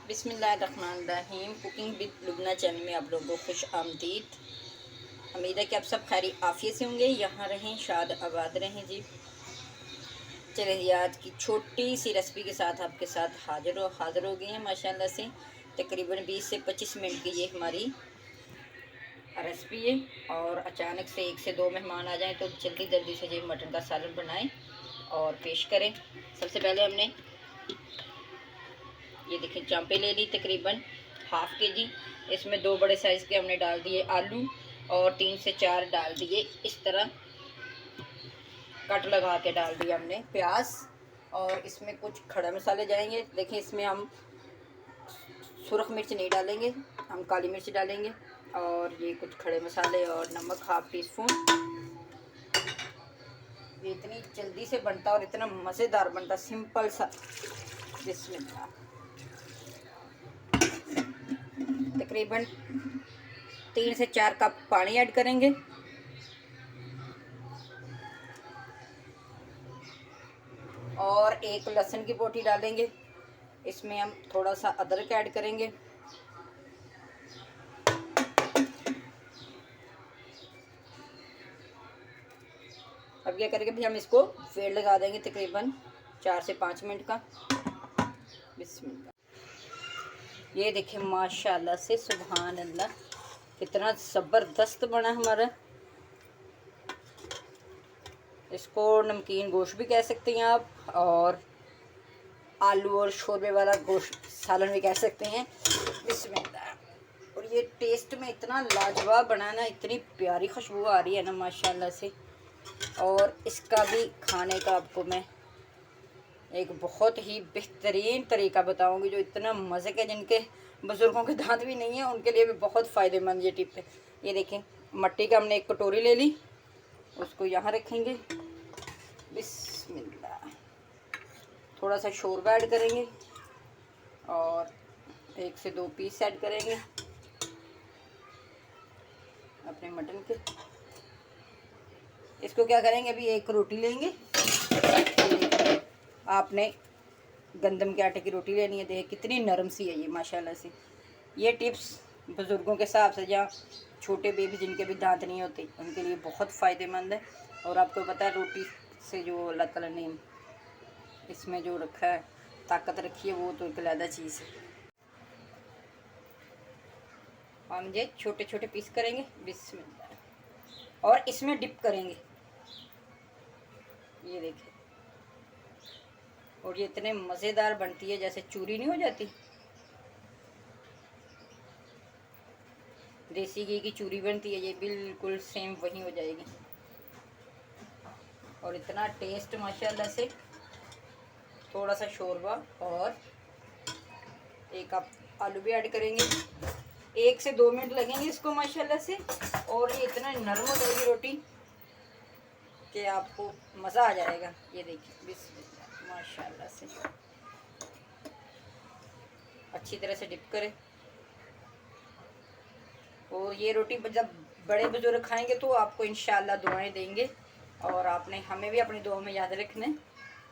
बिस्मिल्लाहिर्रहमानिर्रहीम। Cooking with Lubna channel में आप लोगों को खुश आमदीद। उम्मीद है कि आप सब खैरी आफियत से होंगे, यहाँ रहें, शाद आबाद रहें जी। चलें जी, आज की छोटी सी रेसिपी के साथ आपके साथ हाज़िर हो गई हैं माशाल्लाह से। तकरीबन 20 से 25 मिनट की ये हमारी रेसिपी है। और अचानक से 1 से 2 मेहमान आ जाएं तो जल्दी जल्दी से जो मटन का सालन बनाएं और पेश करें। सबसे पहले हमने ये देखें चांपे ले ली, तकरीबन ½ kg। इसमें 2 बड़े साइज़ के हमने डाल दिए आलू और 3 से 4 डाल दिए इस तरह कट लगा के डाल दिया हमने प्याज। और इसमें कुछ खड़े मसाले जाएंगे। देखिए इसमें हम सुरख मिर्च नहीं डालेंगे, हम काली मिर्च डालेंगे। और ये कुछ खड़े मसाले और नमक ½ टीस्पून। ये इतनी जल्दी से बनता और इतना मज़ेदार बनता, सिंपल सा। बिस्मिल्लाह। तकरीबन 3 से 4 कप पानी ऐड करेंगे। और 1 लहसुन की बोटी डालेंगे। इसमें हम थोड़ा सा अदरक ऐड करेंगे। अब क्या करेंगे, भी हम इसको वेड़ लगा देंगे तकरीबन 4 से 5 मिनट का। बिस्मिल्लाह। ये देखें माशाल्लाह से, सुभान अल्लाह, कितना ज़बरदस्त बना हमारा। इसको नमकीन गोश्त भी कह सकते हैं आप, और आलू और शोरबे वाला गोश्त सालन भी कह सकते हैं। बिस्मिल्लाह। और ये टेस्ट में इतना लाजवाब बना ना, इतनी प्यारी खुशबू आ रही है ना माशाल्लाह से। और इसका भी खाने का आपको मैं एक बहुत ही बेहतरीन तरीका बताऊंगी, जो इतना मज़े का, जिनके बुज़ुर्गों के दांत भी नहीं है उनके लिए भी बहुत फ़ायदेमंद ये टिप है। ये देखें मट्टी का हमने 1 कटोरी ले ली, उसको यहाँ रखेंगे। बिस्मिल्लाह। थोड़ा सा शोरबा ऐड करेंगे और 1 से 2 पीस ऐड करेंगे अपने मटन के। इसको क्या करेंगे, अभी 1 रोटी लेंगे। आपने गंदम के आटे की रोटी लेनी है। देखिए कितनी नरम सी है ये माशाल्लाह से। ये टिप्स बुज़ुर्गों के हिसाब से, या छोटे बेबी जिनके भी दांत नहीं होते, उनके लिए बहुत फ़ायदेमंद है। और आपको पता है रोटी से जो अल्लाह ताला ने इसमें जो रखा है, ताकत रखी है, वो तो एक अलग चीज़ है। हम ये छोटे छोटे पीस करेंगे। बिस्मिल्लाह। और इसमें डिप करेंगे, ये देखिए। और ये इतने मज़ेदार बनती है जैसे चूरी नहीं हो जाती, देसी घी की चूरी बनती है, ये बिल्कुल सेम वही हो जाएगी। और इतना टेस्ट माशाल्लाह से। थोड़ा सा शोरबा और 1 कप आलू भी ऐड करेंगे। 1 से 2 मिनट लगेंगे इसको माशाल्लाह से। और ये इतना नरम हो जाएगी रोटी कि आपको मज़ा आ जाएगा। ये देखिए बिस्मिल्लाह माशाल्लाह से। अच्छी तरह से डिप करें। और ये रोटी जब बड़े बुजुर्ग खाएंगे तो आपको इंशाल्लाह दुआएं देंगे, और आपने हमें भी अपनी दुआ में याद रखना है।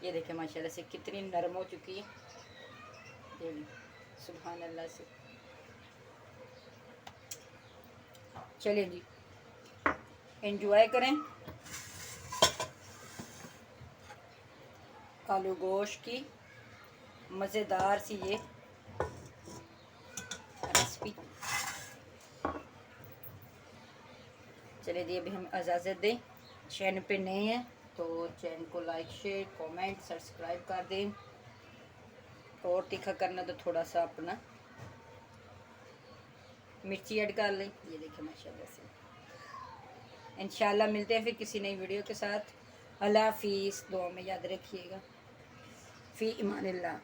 ये देखें माशाल्लाह से कितनी नरम हो चुकी है, ये सुभान अल्लाह से। चलिए जी, एंजॉय करें आलू गोश्त की मज़ेदार सी ये रेसिपी। चलिए जी, अभी हम इजाज़त दें। चैनल पे नए हैं तो चैनल को लाइक, शेयर, कमेंट, सब्सक्राइब कर दें। और तीखा करना तो थोड़ा सा अपना मिर्ची ऐड कर लें। ये देखिए माशाल्लाह से। इंशाल्लाह मिलते हैं फिर किसी नई वीडियो के साथ। अल्लाह हाफिज़। दुआ में याद रखिएगा। फ़ी इमानिल्लाह।